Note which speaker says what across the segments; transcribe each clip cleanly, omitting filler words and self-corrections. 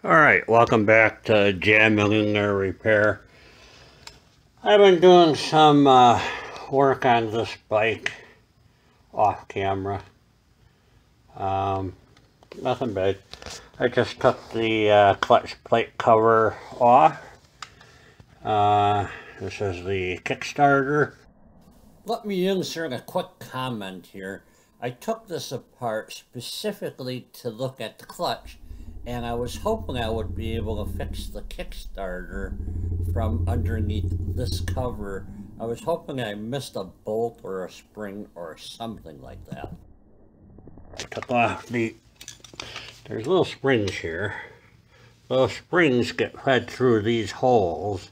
Speaker 1: Alright, welcome back to Jam Millionaire Repair. I've been doing some work on this bike off camera. Nothing big. I just took the clutch plate cover off. This is the Kickstarter.
Speaker 2: Let me insert a quick comment here. I took this apart specifically to look at the clutch, and I was hoping I would be able to fix the Kickstarter from underneath this cover. I was hoping I missed a bolt or a spring or something like that.
Speaker 1: I took off there's little springs here. Those springs get fed through these holes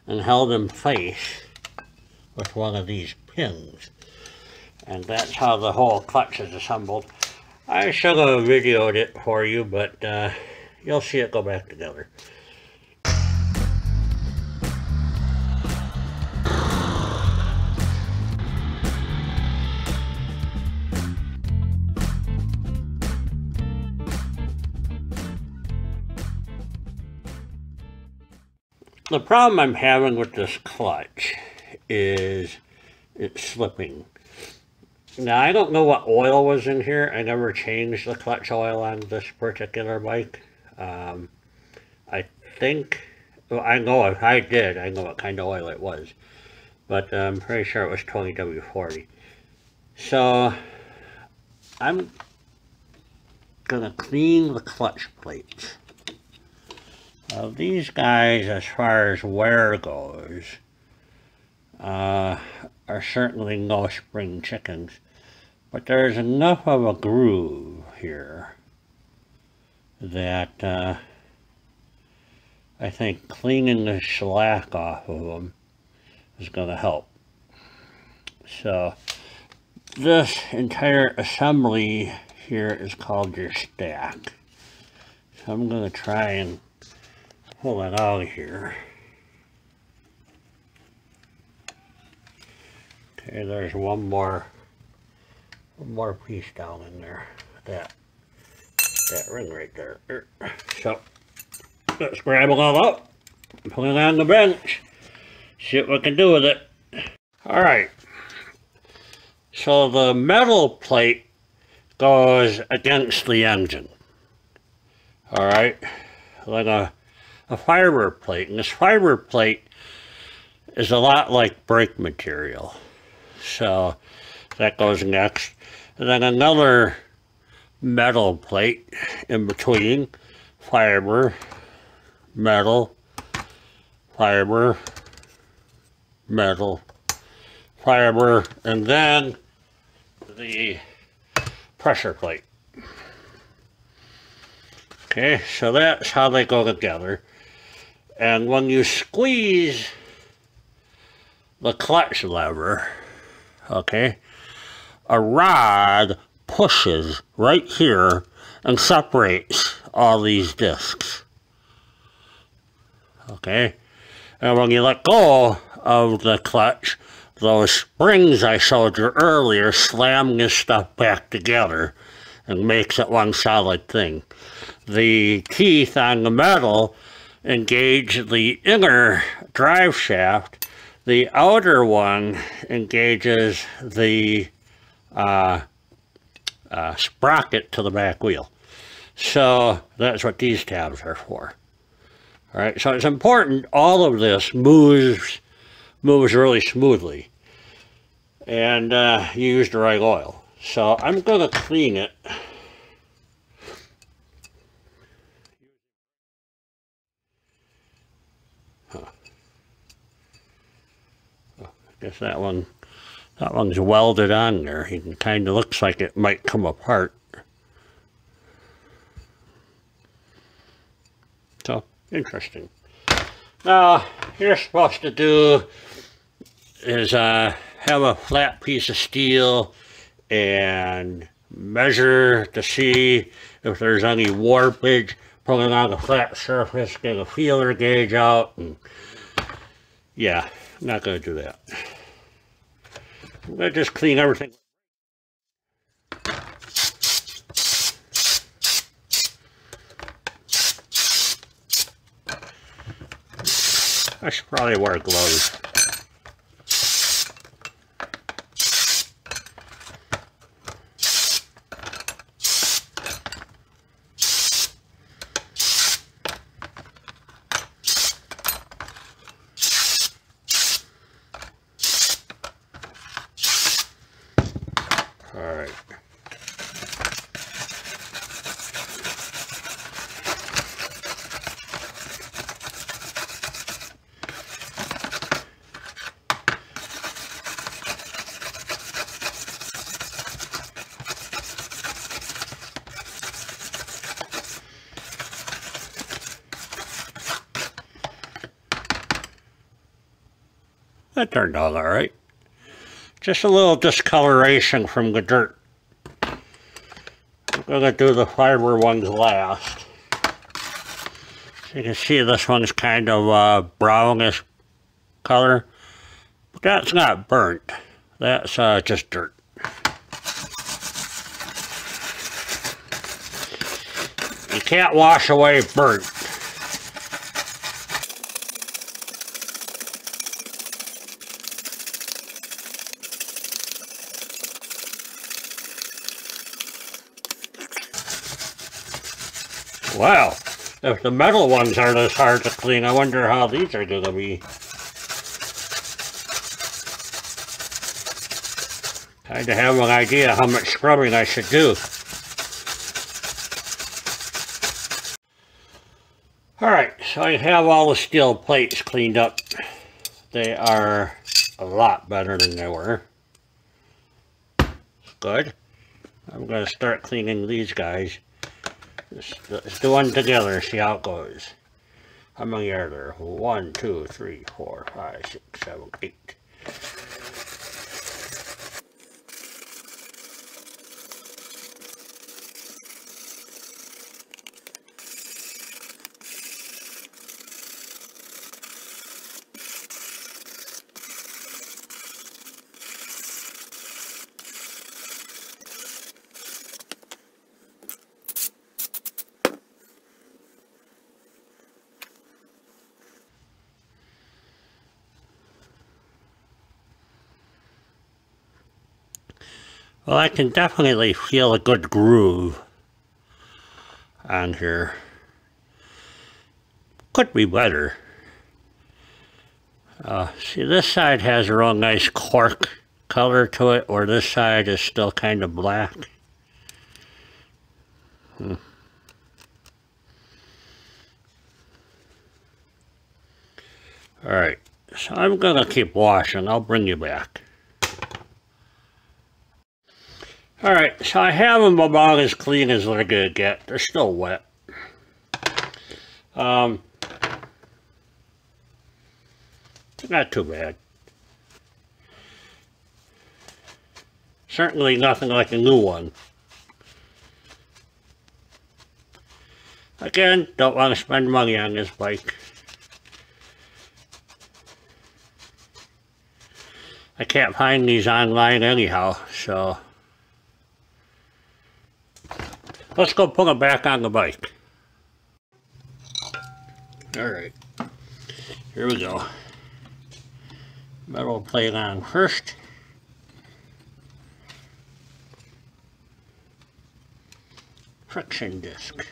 Speaker 1: and held in place with one of these pins. And that's how the whole clutch is assembled. I should have videoed it for you, but you'll see it go back together. The problem I'm having with this clutch is it's slipping. Now, I don't know what oil was in here. I never changed the clutch oil on this particular bike. I think, well, I know if I did, I know what kind of oil it was. But I'm pretty sure it was 20W40. So, I'm going to clean the clutch plates. Now, these guys, as far as wear goes, are certainly no spring chickens. But there's enough of a groove here that I think cleaning the shellac off of them is going to help. So this entire assembly here is called your stack. So I'm going to try and pull it out of here. Okay, there's one more piece down in there. That ring right there. So let's grab it all up and put it on the bench. See what we can do with it. Alright. So the metal plate goes against the engine. Alright. Like a fiber plate. And this fiber plate is a lot like brake material. So that goes next. And then another metal plate in between. Fiber, metal, fiber, metal, fiber, and then the pressure plate. Okay, so that's how they go together. And when you squeeze the clutch lever, okay, a rod pushes right here and separates all these discs. Okay, and when you let go of the clutch, those springs I showed you earlier slam this stuff back together and makes it one solid thing. The teeth on the metal engage the inner drive shaft. The outer one engages the sprocket to the back wheel. So that's what these tabs are for. Alright, so it's important all of this moves really smoothly. And you use the right oil. So I'm going to clean it. I guess that one's welded on there. It kind of looks like it might come apart. So, interesting. Now, you're supposed to do is have a flat piece of steel and measure to see if there's any warpage, pull it on a flat surface, get a feeler gauge out, and yeah, I'm not going to do that. I'm going to just clean everything. I should probably wear gloves. Alright. That turned out alright. Just a little discoloration from the dirt. I'm going to do the fiber ones last. So you can see this one's kind of brownish color. But that's not burnt. That's just dirt. You can't wash away burnt. Wow, if the metal ones are this hard to clean, I wonder how these are going to be. Kind of have an idea how much scrubbing I should do. Alright, so I have all the steel plates cleaned up. They are a lot better than they were. Good. I'm going to start cleaning these guys. Let's do one together, see how it goes. How many are there? 1, 2, 3, 4, 5, 6, 7, 8. Well, I can definitely feel a good groove on here. Could be better. See, this side has a real nice cork color to it, or this side is still kind of black. Alright, so I'm going to keep washing. I'll bring you back. Alright, so I have them about as clean as they're going to get. They're still wet. Not too bad. Certainly nothing like a new one. Again, don't want to spend money on this bike. I can't find these online anyhow, so let's go put them back on the bike. Alright, here we go. Metal plate on first. Friction disc.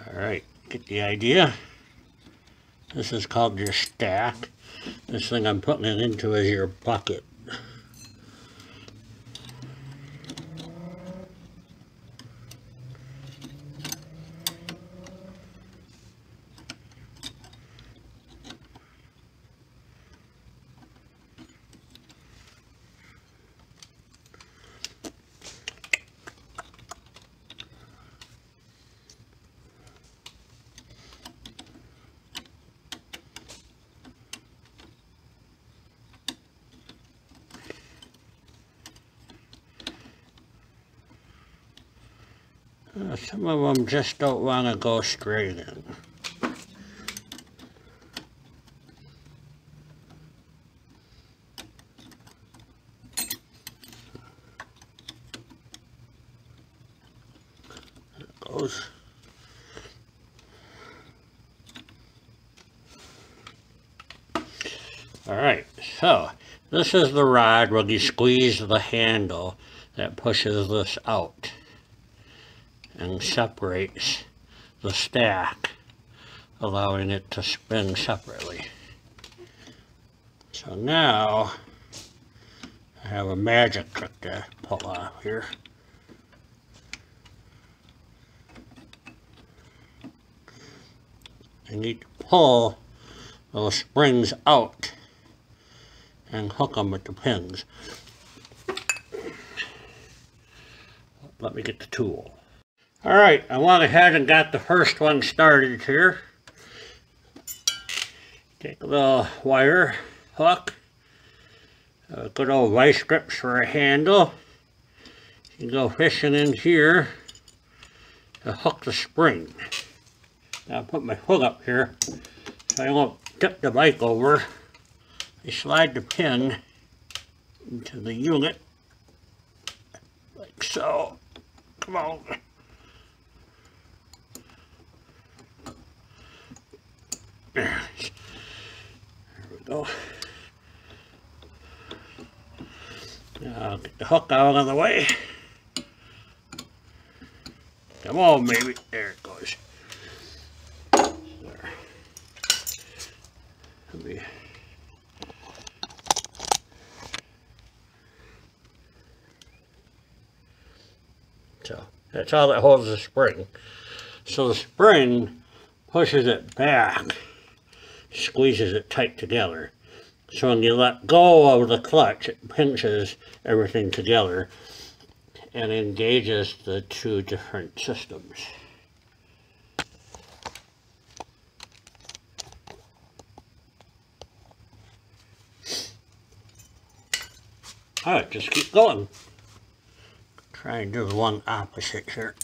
Speaker 1: Alright, get the idea. This is called your stack. This thing I'm putting it into is your bucket. Some of them just don't want to go straight in. goes. Alright, so this is the rod where you squeeze the handle that pushes this out and separates the stack, allowing it to spin separately. So now I have a magic trick to pull off here. I need to pull those springs out and hook them with the pins. Let me get the tool. Alright, I went ahead and got the first one started here. Take a little wire hook, good old vice grips for a handle. You can go fishing in here to hook the spring. Now I'll put my hook up here so I won't tip the bike over. I slide the pin into the unit like so. Come on. There we go. Now I'll get the hook out of the way. Come on, baby. There it goes. There. Let me. So that's all that holds the spring. So the spring pushes it back, squeezes it tight together. So when you let go of the clutch, it pinches everything together and engages the two different systems. Alright, just keep going. Try and do one opposite here.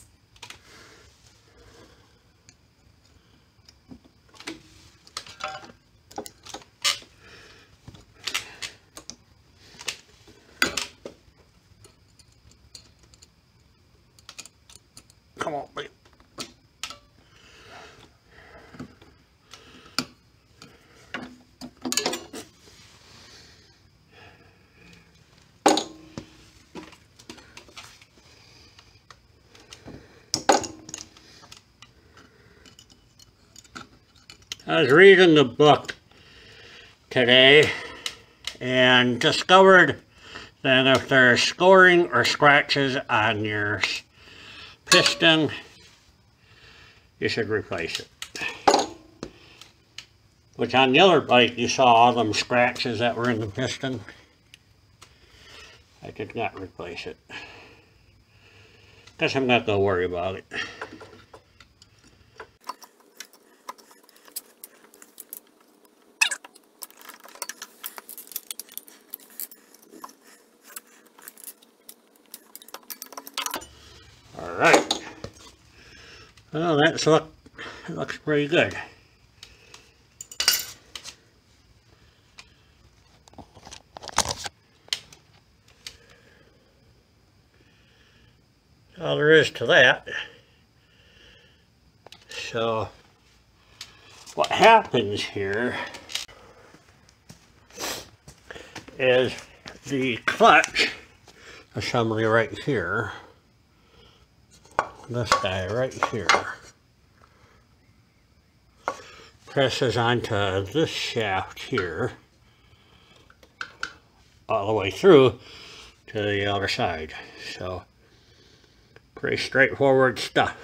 Speaker 1: Come on, babe. I was reading the book today and discovered that if there's scoring or scratches on your piston, you should replace it. Which on the other bike you saw all them scratches that were in the piston. I did not replace it. Guess I'm not going to worry about it. Alright. Well, that looks pretty good. All there is to that. So, what happens here is the clutch assembly right here, this guy right here, presses onto this shaft here all the way through to the other side. So pretty straightforward stuff.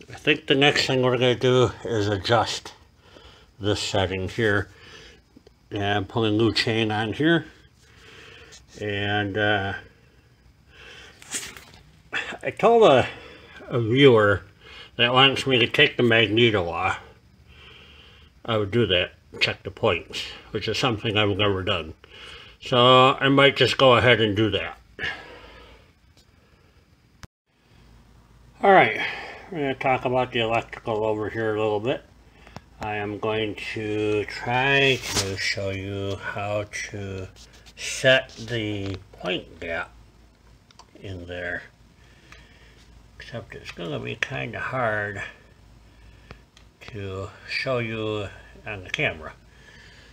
Speaker 1: I think the next thing we're going to do is adjust this setting here and put a new chain on here. And I told a viewer that wants me to take the magneto off. I would do that, check the points, which is something I've never done. So I might just go ahead and do that. Alright, we're going to talk about the electrical over here a little bit. I am going to try to show you how to set the point gap in there. except it's going to be kind of hard to show you on the camera.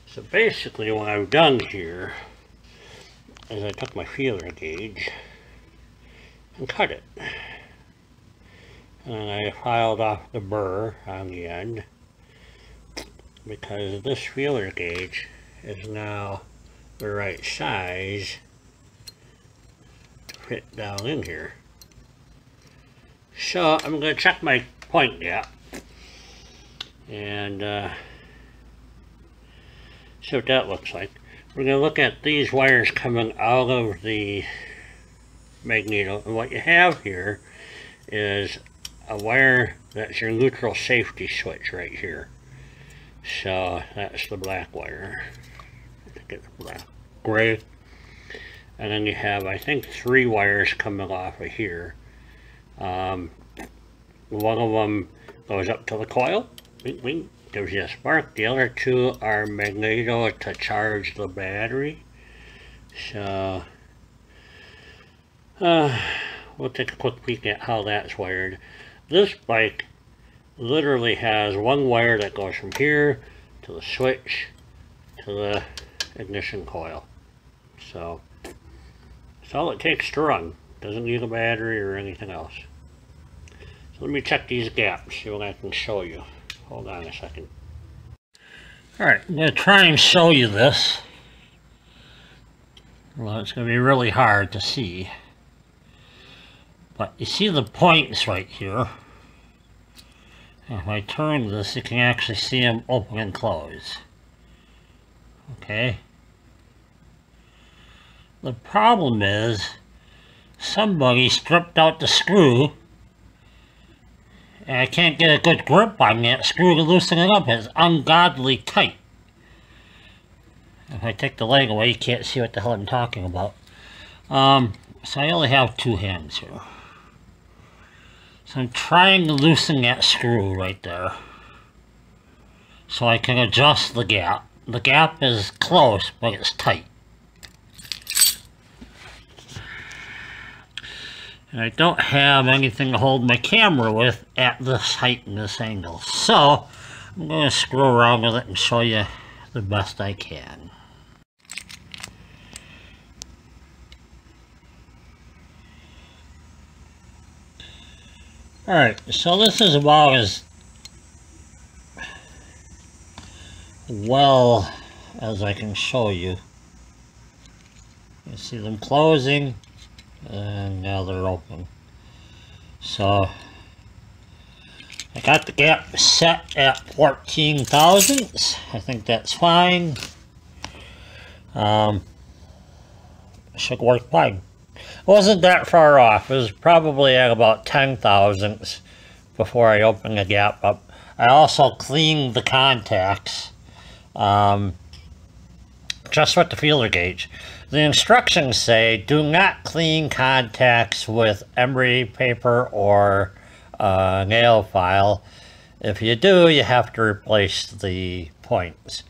Speaker 1: So basically what I've done here is I took my feeler gauge and cut it. And I filed off the burr on the end because this feeler gauge is now the right size to fit down in here. So I'm going to check my point gap and see what that looks like. We're going to look at these wires coming out of the magneto, and what you have here is a wire that's your neutral safety switch right here. So that's the black wire. I think it's black, gray, and then you have, I think, 3 wires coming off of here. One of them goes up to the coil, wink, wink, gives you a spark. The other 2 are magneto to charge the battery. So we'll take a quick peek at how that's wired. This bike literally has 1 wire that goes from here to the switch to the ignition coil. So that's all it takes to run. Doesn't need a battery or anything else. So let me check these gaps, see what I can show you. Hold on a second. Alright, I'm going to try and show you this. Well, it's going to be really hard to see. But you see the points right here. If I turn this, you can actually see them open and close. Okay. The problem is somebody stripped out the screw and I can't get a good grip on that screw to loosen it up. It's ungodly tight. If I take the leg away, you can't see what the hell I'm talking about. So I only have 2 hands here. So I'm trying to loosen that screw right there so I can adjust the gap. The gap is close, but it's tight. And I don't have anything to hold my camera with at this height and this angle. So I'm going to screw around with it and show you the best I can. Alright, so this is about as well as I can show you. You see them closing, and now they're open. So I got the gap set at 14 thousandths. I think that's fine. Should work fine. It wasn't that far off. It was probably at about 10 thousandths before I opened the gap up. I also cleaned the contacts just with the feeler gauge. The instructions say do not clean contacts with emery paper or nail file. If you do, you have to replace the points.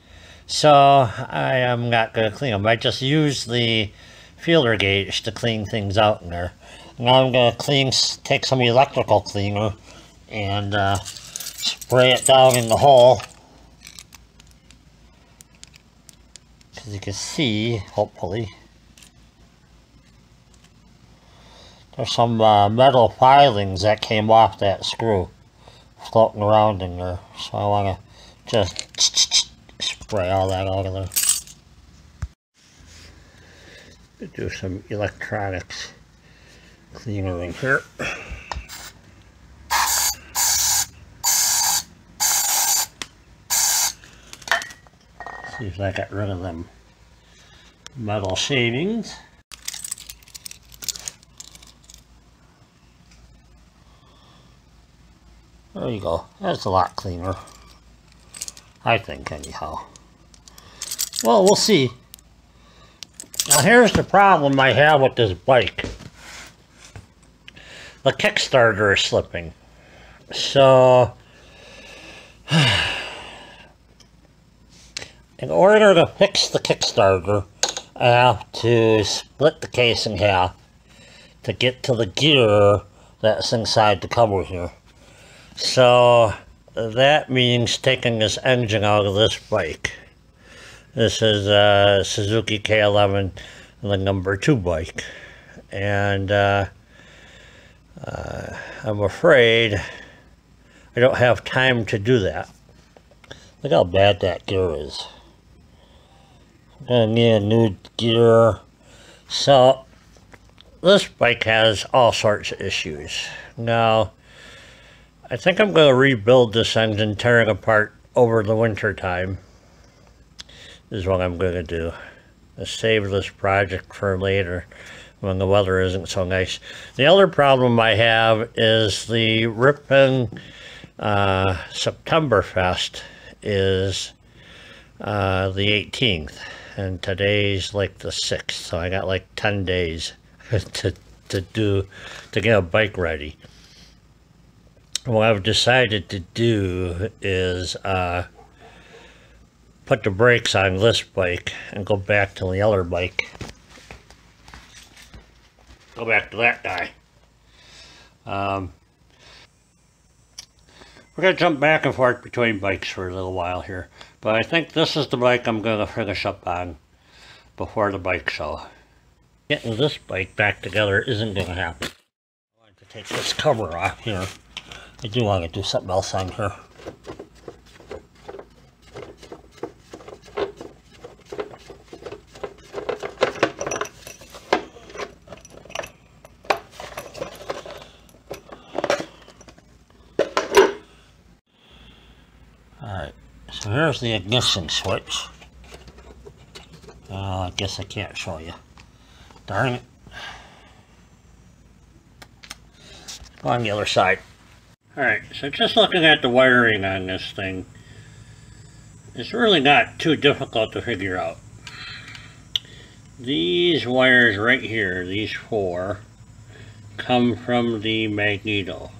Speaker 1: So I am not going to clean them. I just use the feeler gauge to clean things out in there. Now I'm going to take some electrical cleaner and spray it down in the hole. As you can see, hopefully, there's some metal filings that came off that screw floating around in there. So I want to just spray all that out of there. Do some electronics cleaner in here. See if I got rid of them metal shavings. There you go. That's a lot cleaner, I think, anyhow. Well, we'll see. Now here's the problem I have with this bike. The Kickstarter is slipping. So in order to fix the Kickstarter, I have to split the case in half to get to the gear that's inside the cover here. So that means taking this engine out of this bike. This is a Suzuki K11, the number 2 bike. And I'm afraid I don't have time to do that. Look how bad that gear is. I'm gonna need a new gear. So this bike has all sorts of issues. Now, I think I'm going to rebuild this engine, tear it apart over the winter time. Is what I'm going to do. I'll save this project for later when the weather isn't so nice. The other problem I have is the Ripon Septemberfest is the 18th, and today's like the 6th, so I got like 10 days to get a bike ready. What I've decided to do is put the brakes on this bike and go back to the other bike. Go back to that guy. We're going to jump back and forth between bikes for a little while here. But I think this is the bike I'm going to finish up on before the bike show. Getting this bike back together isn't going to happen. I want to take this cover off here. I do want to do something else on here. Alright, so here's the ignition switch. I guess I can't show you. Darn it. Go on the other side. Alright, so just looking at the wiring on this thing, it's really not too difficult to figure out. These wires right here, these 4, come from the magneto.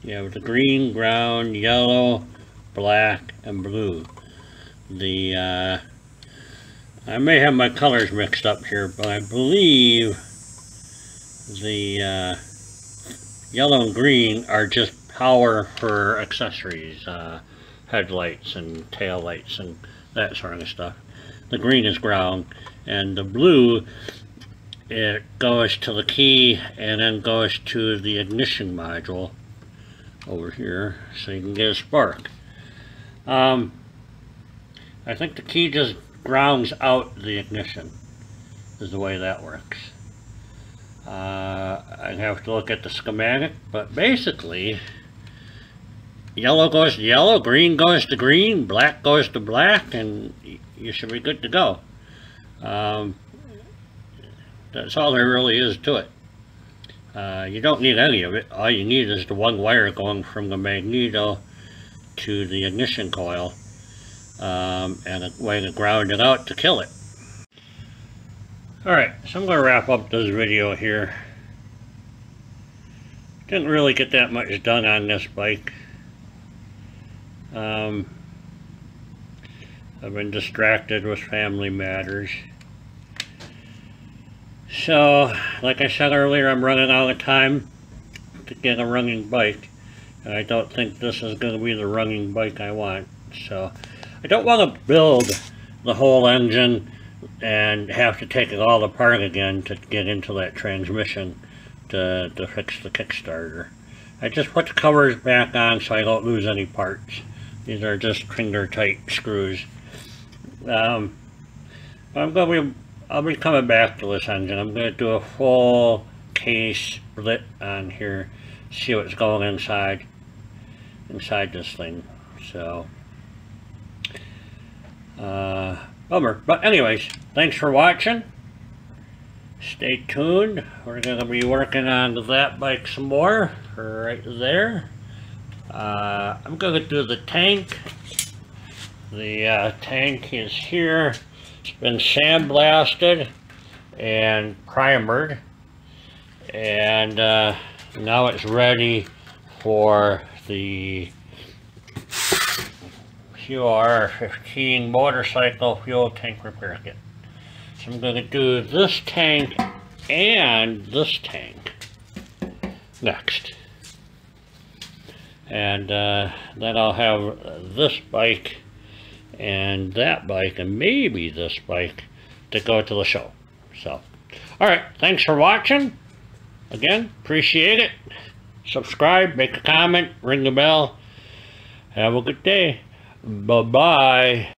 Speaker 1: You have the green, brown, yellow, black, and blue. I may have my colors mixed up here, but I believe the yellow and green are just power for accessories, headlights and tail lights and that sort of stuff. The green is ground, and the blue, it goes to the key and then goes to the ignition module over here so you can get a spark. I think the key just grounds out the ignition, is the way that works. I'd have to look at the schematic, but basically yellow goes to yellow, green goes to green, black goes to black, and you should be good to go. That's all there really is to it. You don't need any of it. All you need is the one wire going from the magneto to the ignition coil, and a way to ground it out to kill it. Alright, so I'm going to wrap up this video here. Didn't really get that much done on this bike. I've been distracted with family matters. So, like I said earlier, I'm running out of time to get a running bike. And I don't think this is going to be the running bike I want. So, I don't want to build the whole engine and have to take it all apart again to get into that transmission to fix the Kickstarter. I just put the covers back on so I don't lose any parts. These are just finger tight screws. I'll be coming back to this engine. I'm going to do a full case split on here, see what's going inside this thing. So bummer. But anyways, thanks for watching. Stay tuned. We're going to be working on that bike some more right there. I'm going to do the tank. The tank is here. It's been sandblasted and primered, and now it's ready for the QR15 motorcycle fuel tank repair kit. So I'm going to do this tank and this tank. next. And then I'll have this bike and that bike and maybe this bike to go to the show. So, alright, thanks for watching. Again, appreciate it. Subscribe, make a comment, ring the bell. Have a good day. Bye-bye.